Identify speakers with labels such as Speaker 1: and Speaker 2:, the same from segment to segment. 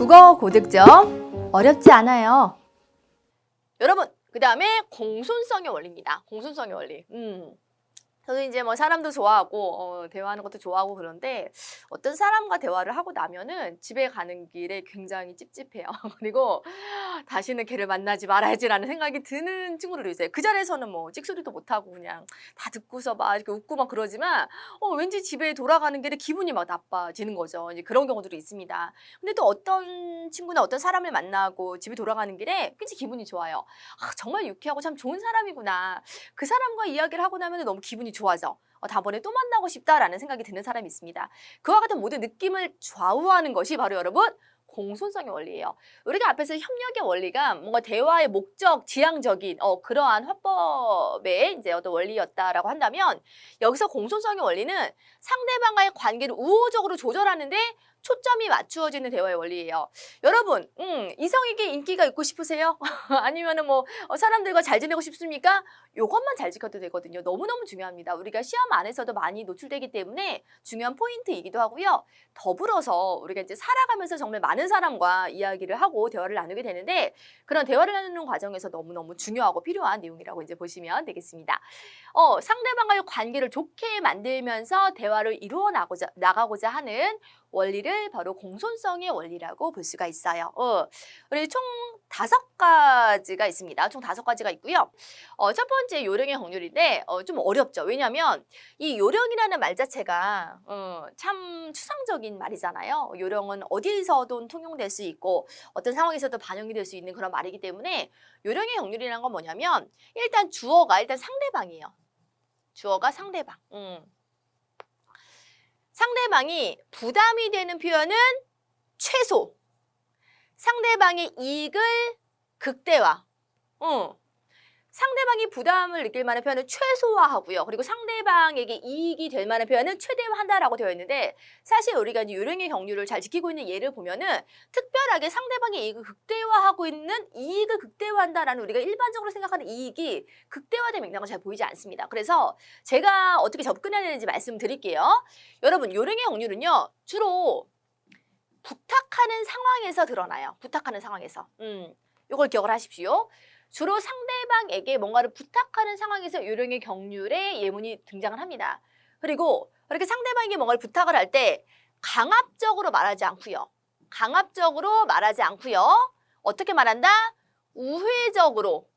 Speaker 1: 국어 고득점 어렵지 않아요.
Speaker 2: 여러분, 그 다음에 공손성의 원리입니다. 공손성의 원리. 저도 이제 뭐 사람도 좋아하고 대화하는 것도 좋아하고 그런데 어떤 사람과 대화를 하고 나면은 집에 가는 길에 굉장히 찝찝해요. 그리고 다시는 걔를 만나지 말아야지라는 생각이 드는 친구들도 있어요. 그 자리에서는 뭐 찍소리도 못하고 그냥 다 듣고서 막 이렇게 웃고 막 그러지만 왠지 집에 돌아가는 길에 기분이 막 나빠지는 거죠. 이제 그런 경우들이 있습니다. 근데 또 어떤 친구나 어떤 사람을 만나고 집에 돌아가는 길에 굉장히 기분이 좋아요. 아, 정말 유쾌하고 참 좋은 사람이구나. 그 사람과 이야기를 하고 나면 너무 기분이 좋아져. 다음번에 또 만나고 싶다라는 생각이 드는 사람이 있습니다. 그와 같은 모든 느낌을 좌우하는 것이 바로 여러분 공손성의 원리예요. 우리가 앞에서 협력의 원리가 뭔가 대화의 목적, 지향적인 그러한 화법의 이제 어떤 원리였다라고 한다면 여기서 공손성의 원리는 상대방과의 관계를 우호적으로 조절하는데 초점이 맞추어지는 대화의 원리예요. 여러분, 이성에게 인기가 있고 싶으세요? 아니면은 뭐 사람들과 잘 지내고 싶습니까? 요것만 잘 지켜도 되거든요. 너무너무 중요합니다. 우리가 시험 안에서도 많이 노출되기 때문에 중요한 포인트이기도 하고요. 더불어서 우리가 이제 살아가면서 정말 많은 사람과 이야기를 하고 대화를 나누게 되는데 그런 대화를 나누는 과정에서 너무너무 중요하고 필요한 내용이라고 이제 보시면 되겠습니다. 상대방과의 관계를 좋게 만들면서 대화를 이루어 나가고자 하는 원리를 바로 공손성의 원리라고 볼 수가 있어요. 우리 총 5가지가 있습니다. 총 5가지가 있고요. 첫 번째 요령의 확률인데 좀 어렵죠. 왜냐하면 이 요령이라는 말 자체가 참 추상적인 말이잖아요. 요령은 어디서든 통용될 수 있고 어떤 상황에서도 반영이 될 수 있는 그런 말이기 때문에 요령의 확률이라는 건 뭐냐면 일단 주어가 상대방이에요. 주어가 상대방. 상대방이 부담이 되는 표현은 최소. 상대방의 이익을 극대화. 상대방이 부담을 느낄 만한 표현은 최소화하고요. 그리고 상대방에게 이익이 될 만한 표현은 최대화한다라고 되어 있는데 사실 우리가 이제 요령의 경륜을 잘 지키고 있는 예를 보면은 특별하게 상대방의 이익을 극대화하고 있는 이익을 극대화한다라는 우리가 일반적으로 생각하는 이익이 극대화된 맥락은 잘 보이지 않습니다. 그래서 제가 어떻게 접근해야 되는지 말씀드릴게요. 여러분, 요령의 경륜은요. 주로 부탁하는 상황에서 드러나요. 부탁하는 상황에서. 이걸 기억을 하십시오. 주로 상대방에게 뭔가를 부탁하는 상황에서 요령의 경륜의 예문이 등장을 합니다. 그리고 이렇게 상대방에게 뭔가를 부탁을 할 때 강압적으로 말하지 않고요. 강압적으로 말하지 않고요. 어떻게 말한다? 우회적으로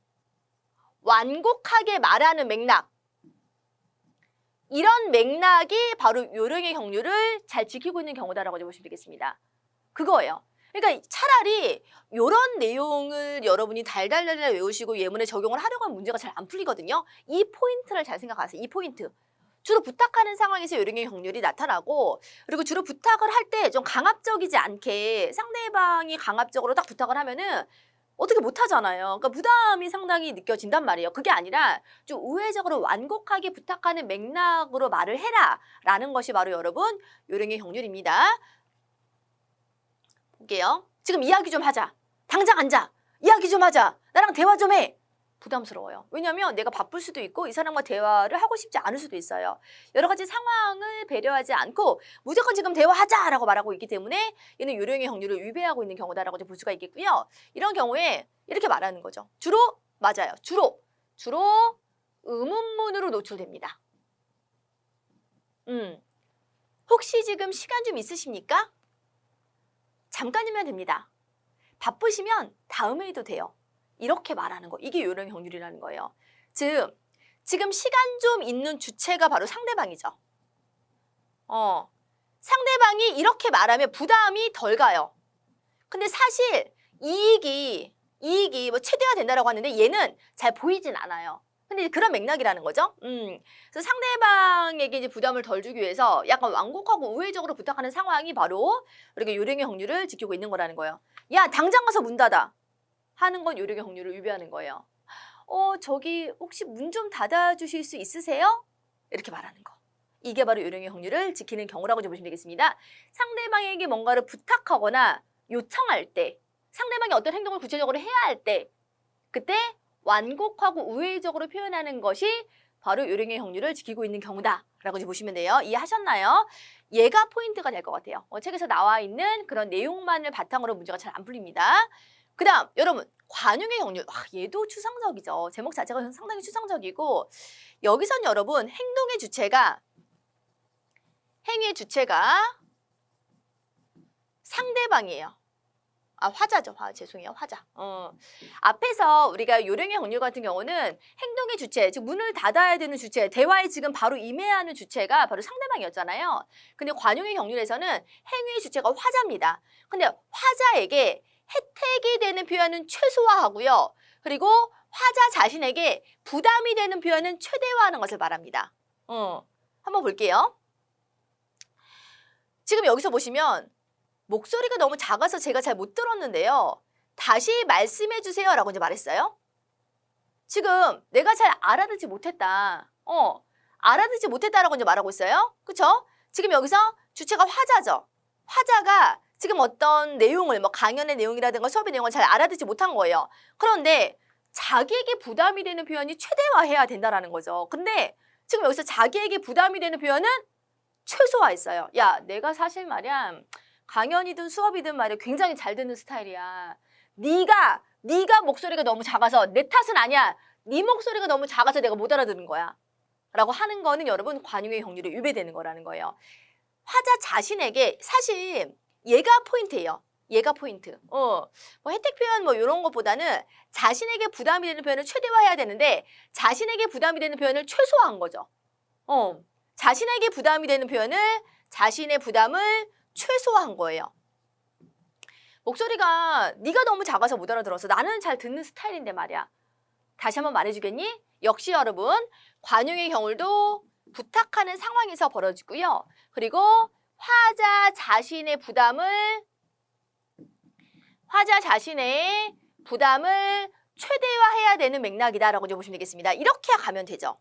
Speaker 2: 완곡하게 말하는 맥락. 이런 맥락이 바로 요령의 경륜을 잘 지키고 있는 경우다라고 보시면 되겠습니다. 그거예요. 그러니까 차라리 이런 내용을 여러분이 달달달 외우시고 예문에 적용을 하려고 하면 문제가 잘 안 풀리거든요. 이 포인트를 잘 생각하세요. 이 포인트. 주로 부탁하는 상황에서 요령의 경륜이 나타나고 그리고 주로 부탁을 할 때 좀 강압적이지 않게 상대방이 강압적으로 딱 부탁을 하면은 어떻게 못하잖아요. 그러니까 부담이 상당히 느껴진단 말이에요. 그게 아니라 좀 우회적으로 완곡하게 부탁하는 맥락으로 말을 해라 라는 것이 바로 여러분 요령의 경륜입니다. 볼게요. 지금 이야기 좀 하자. 당장 앉아. 이야기 좀 하자. 나랑 대화 좀 해. 부담스러워요. 왜냐하면 내가 바쁠 수도 있고 이 사람과 대화를 하고 싶지 않을 수도 있어요. 여러 가지 상황을 배려하지 않고 무조건 지금 대화하자라고 말하고 있기 때문에 얘는 요령의 경륜을 위배하고 있는 경우다라고 볼 수가 있겠고요. 이런 경우에 이렇게 말하는 거죠. 주로 맞아요. 주로 의문문으로 노출됩니다. 혹시 지금 시간 좀 있으십니까? 잠깐이면 됩니다. 바쁘시면 다음에 해도 돼요. 이렇게 말하는 거. 이게 요령의 경륜이라는 거예요. 즉, 지금 시간 좀 있는 주체가 바로 상대방이죠. 상대방이 이렇게 말하면 부담이 덜 가요. 근데 사실 이익이 뭐 최대화된다라고 하는데 얘는 잘 보이진 않아요. 근데 그런 맥락이라는 거죠. 그래서 상대방에게 이제 부담을 덜 주기 위해서 약간 완곡하고 우회적으로 부탁하는 상황이 바로 우리가 요령의 경륜을 지키고 있는 거라는 거예요. 야, 당장 가서 문 닫아. 하는 건 요령의 경륜을 위배하는 거예요. 저기 혹시 문 좀 닫아주실 수 있으세요? 이렇게 말하는 거. 이게 바로 요령의 경륜을 지키는 경우라고 보시면 되겠습니다. 상대방에게 뭔가를 부탁하거나 요청할 때, 상대방이 어떤 행동을 구체적으로 해야 할 때, 그때 완곡하고 우회적으로 표현하는 것이 바로 요령의 경륜을 지키고 있는 경우다라고 이제 보시면 돼요. 이해하셨나요? 얘가 포인트가 될 것 같아요. 책에서 나와 있는 그런 내용만을 바탕으로 문제가 잘 안 풀립니다. 그 다음 여러분 관용의 경륜. 얘도 추상적이죠. 제목 자체가 상당히 추상적이고 여기선 여러분 행위의 주체가 상대방이에요. 화자죠. 죄송해요. 화자. 앞에서 우리가 요령의 경륜 같은 경우는 행동의 주체, 즉 문을 닫아야 되는 주체, 대화에 지금 바로 임해야 하는 주체가 바로 상대방이었잖아요. 근데 관용의 경륜에서는 행위의 주체가 화자입니다. 근데 화자에게 혜택이 되는 표현은 최소화하고요. 그리고 화자 자신에게 부담이 되는 표현은 최대화하는 것을 말합니다. 한번 볼게요. 지금 여기서 보시면 목소리가 너무 작아서 제가 잘 못 들었는데요. 다시 말씀해 주세요 라고 이제 말했어요. 지금 내가 잘 알아듣지 못했다. 알아듣지 못했다라고 이제 말하고 있어요. 그쵸? 지금 여기서 주체가 화자죠. 화자가 지금 어떤 내용을 강연의 내용이라든가 수업의 내용을 잘 알아듣지 못한 거예요. 그런데 자기에게 부담이 되는 표현이 최대화해야 된다라는 거죠. 근데 지금 여기서 자기에게 부담이 되는 표현은 최소화했어요. 야, 내가 사실 말이야. 강연이든 수업이든 말이야 굉장히 잘 듣는 스타일이야. 네가 목소리가 너무 작아서 내 탓은 아니야. 네 목소리가 너무 작아서 내가 못 알아듣는 거야. 라고 하는 거는 여러분 관용의 경륜에 위배되는 거라는 거예요. 화자 자신에게 사실 얘가 포인트예요. 얘가 포인트. 혜택 표현 이런 것보다는 자신에게 부담이 되는 표현을 최대화해야 되는데 자신에게 부담이 되는 표현을 최소화한 거죠. 자신에게 부담이 되는 표현을 자신의 부담을 최소화한 거예요. 목소리가 네가 너무 작아서 못 알아들어서 나는 잘 듣는 스타일인데 말이야. 다시 한번 말해주겠니? 역시 여러분 관용의 경우도 부탁하는 상황에서 벌어지고요. 그리고 화자 자신의 부담을 최대화해야 되는 맥락이다라고 이제 보시면 되겠습니다. 이렇게 가면 되죠.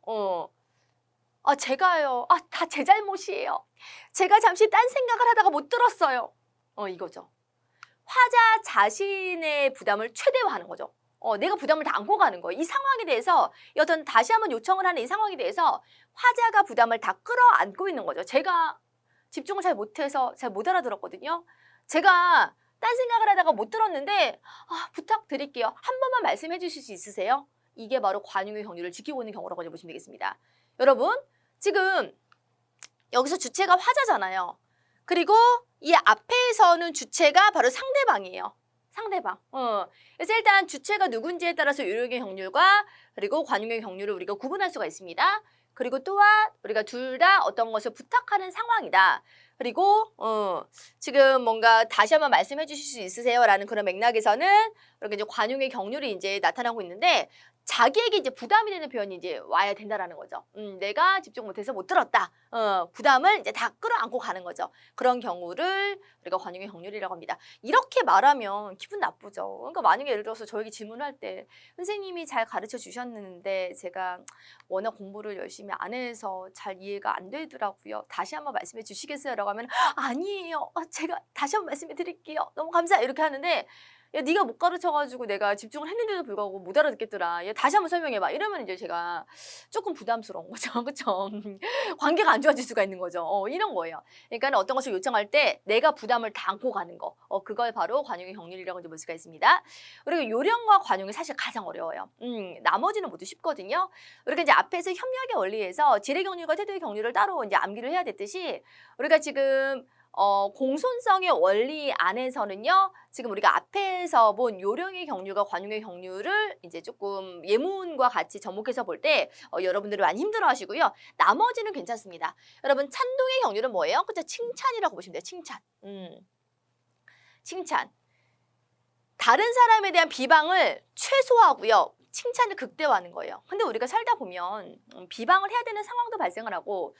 Speaker 2: 제가요. 다 제 잘못이에요. 제가 잠시 딴 생각을 하다가 못 들었어요. 이거죠. 화자 자신의 부담을 최대화하는 거죠. 내가 부담을 다 안고 가는 거예요. 이 상황에 대해서 어떤 다시 한번 요청을 하는 이 상황에 대해서 화자가 부담을 다 끌어안고 있는 거죠. 제가 집중을 잘 못해서 잘 못 알아들었거든요. 제가 딴 생각을 하다가 못 들었는데 부탁드릴게요. 한 번만 말씀해 주실 수 있으세요? 이게 바로 관용의 경륜을 지키고 있는 경우라고 보시면 되겠습니다. 여러분 지금 여기서 주체가 화자잖아요. 그리고 이 앞에서는 주체가 바로 상대방이에요. 상대방. 그래서 일단 주체가 누군지에 따라서 요령의 경륜과 그리고 관용의 경륜을 우리가 구분할 수가 있습니다. 그리고 또한 우리가 둘 다 어떤 것을 부탁하는 상황이다. 그리고 지금 뭔가 다시 한번 말씀해 주실 수 있으세요? 라는 그런 맥락에서는 이렇게 이제 관용의 경륜이 이제 나타나고 있는데 자기에게 이제 부담이 되는 표현이 이제 와야 된다라는 거죠. 내가 집중 못해서 못 들었다. 부담을 이제 다 끌어안고 가는 거죠. 그런 경우를 우리가 관용의 경륜이라고 합니다. 이렇게 말하면 기분 나쁘죠. 그러니까 만약에 예를 들어서 저에게 질문할 때 선생님이 잘 가르쳐 주셨는데 제가 워낙 공부를 열심히 안 해서 잘 이해가 안 되더라고요. 다시 한번 말씀해 주시겠어요? 라고 하면 아니에요. 제가 다시 한번 말씀해 드릴게요. 너무 감사해요. 이렇게 하는데 야, 네가 못 가르쳐가지고 내가 집중을 했는데도 불구하고 못 알아듣겠더라. 야, 다시 한번 설명해봐. 이러면 이제 제가 조금 부담스러운 거죠. 그쵸? 관계가 안 좋아질 수가 있는 거죠. 이런 거예요. 그러니까 어떤 것을 요청할 때 내가 부담을 다 안고 가는 거. 그걸 바로 관용의 경륜이라고 볼 수가 있습니다. 그리고 요령과 관용이 사실 가장 어려워요. 나머지는 모두 쉽거든요. 우리가 이제 앞에서 협력의 원리에서 질의 경륜과 태도의 경륜을 따로 이제 암기를 해야 됐듯이 우리가 지금 공손성의 원리 안에서는요. 지금 우리가 앞에서 본 요령의 경륜과 관용의 경륜을 이제 조금 예문과 같이 접목해서 볼 때 여러분들이 많이 힘들어 하시고요. 나머지는 괜찮습니다. 여러분 찬동의 경륜은 뭐예요? 그죠? 칭찬이라고 보시면 돼요. 칭찬. 칭찬. 다른 사람에 대한 비방을 최소화하고요. 칭찬을 극대화하는 거예요. 근데 우리가 살다 보면 비방을 해야 되는 상황도 발생을 하고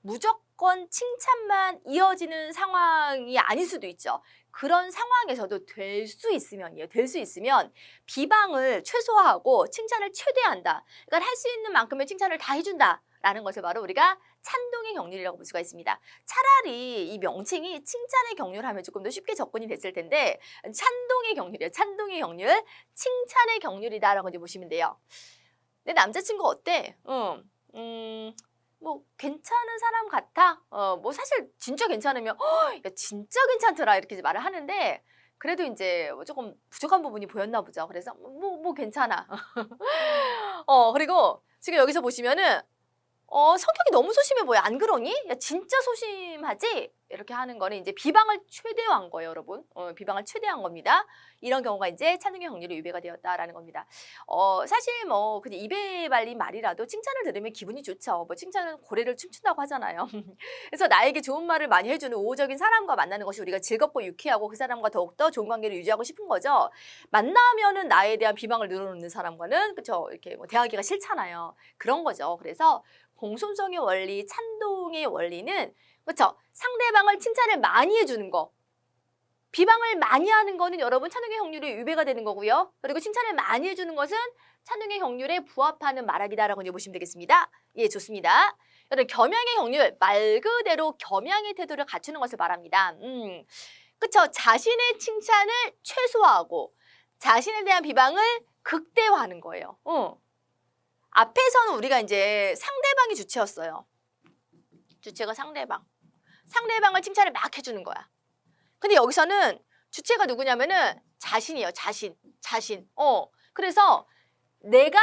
Speaker 2: 무조건 칭찬만 이어지는 상황이 아닐 수도 있죠. 그런 상황에서도 될 수 있으면 비방을 최소화하고 칭찬을 최대한다. 그러니까 할 수 있는 만큼의 칭찬을 다 해준다라는 것을 바로 우리가 찬동의 경륜이라고 볼 수가 있습니다. 차라리 이 명칭이 칭찬의 경륜하면 조금 더 쉽게 접근이 됐을 텐데 찬동의 경륜이에요. 찬동의 경륜, 칭찬의 경륜이다라고 이제 보시면 돼요. 내 남자친구 어때? 뭐 괜찮은 사람 같아. 뭐 사실 진짜 괜찮으면 야 진짜 괜찮더라 이렇게 이제 말을 하는데 그래도 이제 뭐 조금 부족한 부분이 보였나 보죠. 그래서 뭐 괜찮아. 그리고 지금 여기서 보시면은 성격이 너무 소심해 보여. 안 그러니? 야, 진짜 소심하지? 이렇게 하는 거는 이제 비방을 최대화한 거예요, 여러분. 비방을 최대화한 겁니다. 이런 경우가 이제 찬능의 확률이 유배가 되었다라는 겁니다. 사실 뭐 그냥 입에 발린 말이라도 칭찬을 들으면 기분이 좋죠. 뭐 칭찬은 고래를 춤춘다고 하잖아요. 그래서 나에게 좋은 말을 많이 해주는 우호적인 사람과 만나는 것이 우리가 즐겁고 유쾌하고 그 사람과 더욱더 좋은 관계를 유지하고 싶은 거죠. 만나면은 나에 대한 비방을 늘어놓는 사람과는 그쵸 이렇게 뭐 대하기가 싫잖아요. 그런 거죠. 그래서 공손성의 원리, 찬동의 원리는 그렇죠. 상대방을 칭찬을 많이 해주는 거. 비방을 많이 하는 거는 여러분 찬동의 확률이 유배가 되는 거고요. 그리고 칭찬을 많이 해주는 것은 찬동의 확률에 부합하는 말하기다라고 이제 보시면 되겠습니다. 예, 좋습니다. 여러분 겸양의 확률, 말 그대로 겸양의 태도를 갖추는 것을 말합니다. 그렇죠. 자신의 칭찬을 최소화하고 자신에 대한 비방을 극대화하는 거예요. 앞에서는 우리가 이제 상대방이 주체였어요. 주체가 상대방. 상대방을 칭찬을 막 해주는 거야. 근데 여기서는 주체가 누구냐면은 자신이에요. 자신. 그래서 내가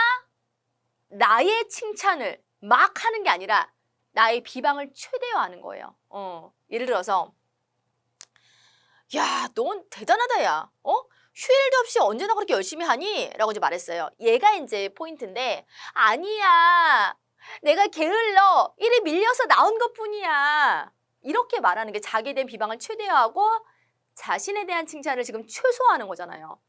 Speaker 2: 나의 칭찬을 막 하는 게 아니라 나의 비방을 최대화하는 거예요. 예를 들어서 야, 넌 대단하다, 야. 휴일도 없이 언제나 그렇게 열심히 하니? 라고 이제 말했어요. 얘가 이제 포인트인데, 아니야. 내가 게을러. 일이 밀려서 나온 것 뿐이야. 이렇게 말하는 게 자기에 대한 비방을 최대화하고 자신에 대한 칭찬을 지금 최소화하는 거잖아요.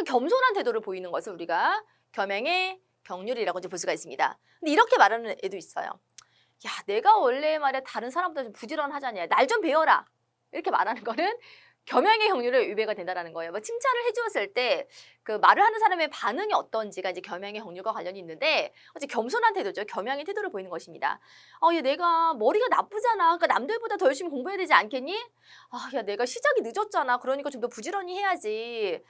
Speaker 2: 겸손한 태도를 보이는 것을 우리가 겸양의 경륜이라고 이제 볼 수가 있습니다. 근데 이렇게 말하는 애도 있어요. 야, 내가 원래 말이야 다른 사람보다 좀 부지런하잖냐. 날 좀 배워라. 이렇게 말하는 거는 겸양의 확률에 유배가 된다는 거예요. 뭐 칭찬을 해주었을 때 그 말을 하는 사람의 반응이 어떤지가 이제 겸양의 확률과 관련이 있는데 어째 겸손한 태도죠. 겸양의 태도를 보이는 것입니다. 야, 내가 머리가 나쁘잖아. 그러니까 남들보다 더 열심히 공부해야 되지 않겠니? 야, 내가 시작이 늦었잖아. 그러니까 좀 더 부지런히 해야지.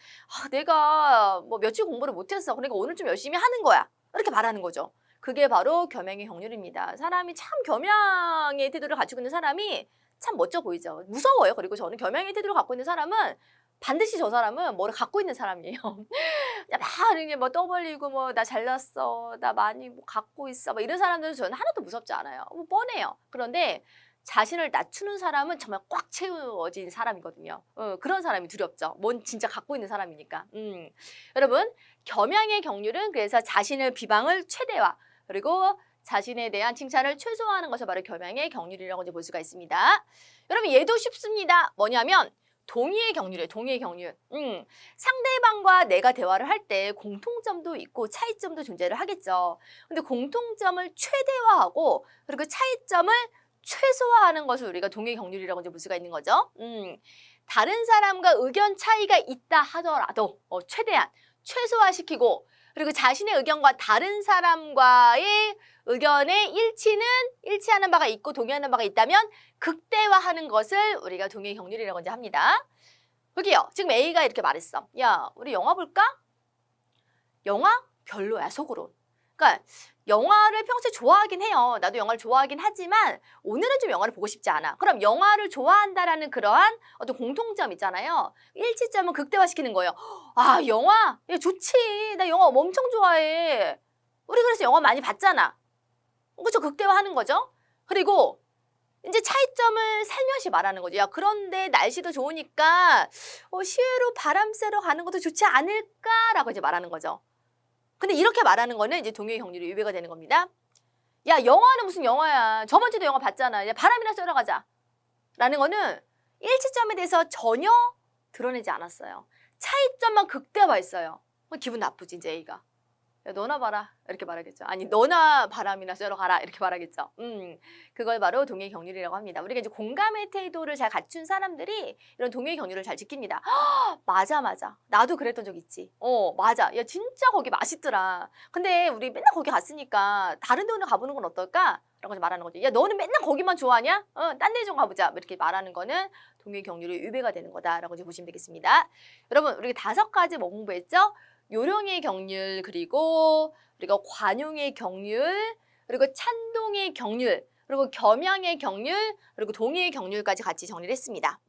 Speaker 2: 내가 뭐 며칠 공부를 못했어. 그러니까 오늘 좀 열심히 하는 거야. 이렇게 말하는 거죠. 그게 바로 겸양의 확률입니다. 사람이 참 겸양의 태도를 갖추고 있는 사람이 참 멋져 보이죠. 무서워요. 그리고 저는 겸양의 태도를 갖고 있는 사람은 반드시 저 사람은 뭐를 갖고 있는 사람이에요. 막 이렇게 뭐 떠벌리고 뭐 나 잘났어, 나 많이 뭐 갖고 있어, 뭐 이런 사람들은 저는 하나도 무섭지 않아요. 뭐 뻔해요. 그런데 자신을 낮추는 사람은 정말 꽉 채워진 사람이거든요. 그런 사람이 두렵죠. 뭔 진짜 갖고 있는 사람이니까. 여러분 겸양의 경륜은 그래서 자신의 비방을 최대화 그리고 자신에 대한 칭찬을 최소화하는 것이 바로 겸양의 경륜이라고 이제 볼 수가 있습니다. 여러분 얘도 쉽습니다. 뭐냐면 동의의 경륜이에요. 동의의 경륜. 상대방과 내가 대화를 할 때 공통점도 있고 차이점도 존재를 하겠죠. 근데 공통점을 최대화하고 그리고 차이점을 최소화하는 것을 우리가 동의의 경륜이라고 이제 볼 수가 있는 거죠. 다른 사람과 의견 차이가 있다 하더라도 최대한 최소화시키고 그리고 자신의 의견과 다른 사람과의 의견의 일치하는 바가 있고 동의하는 바가 있다면 극대화하는 것을 우리가 동의의 경륜이라고 이제 합니다. 여기요. 지금 A가 이렇게 말했어. 야, 우리 영화 볼까? 영화? 별로야, 속으로. 그러니까 영화를 평소에 좋아하긴 해요. 나도 영화를 좋아하긴 하지만 오늘은 좀 영화를 보고 싶지 않아. 그럼 영화를 좋아한다라는 그러한 어떤 공통점 있잖아요. 일치점은 극대화시키는 거예요. 아, 영화? 야, 좋지. 나 영화 엄청 좋아해. 우리 그래서 영화 많이 봤잖아. 그렇죠? 극대화하는 거죠. 그리고 이제 차이점을 살며시 말하는 거죠. 야, 그런데 날씨도 좋으니까 시외로 바람 쐬러 가는 것도 좋지 않을까라고 이제 말하는 거죠. 근데 이렇게 말하는 거는 이제 동의의 경륜이 유배가 되는 겁니다. 야, 영화는 무슨 영화야. 저번 주도 영화 봤잖아. 야, 바람이나 쐬러 가자. 라는 거는 일치점에 대해서 전혀 드러내지 않았어요. 차이점만 극대화했어요. 기분 나쁘지, 이제 A가. 야, 너나 봐라. 이렇게 말하겠죠. 아니, 너나 바람이나 쐬러 가라. 이렇게 말하겠죠. 그걸 바로 동의의 경륜이라고 합니다. 우리가 이제 공감의 태도를 잘 갖춘 사람들이 이런 동의의 경륜을 잘 지킵니다. 맞아. 나도 그랬던 적 있지. 맞아. 야, 진짜 거기 맛있더라. 근데 우리 맨날 거기 갔으니까 다른 데 오늘 가보는 건 어떨까? 라고 말하는 거죠. 야, 너는 맨날 거기만 좋아하냐? 딴 데 좀 가보자. 이렇게 말하는 거는 동의의 경륜이 유배가 되는 거다라고 이제 보시면 되겠습니다. 여러분, 우리 5가지 뭐 공부했죠? 요령의 경륜, 그리고 우리가 관용의 경륜, 그리고 찬동의 경률, 그리고 겸양의 경률, 그리고 동의의 경률까지 같이 정리를 했습니다.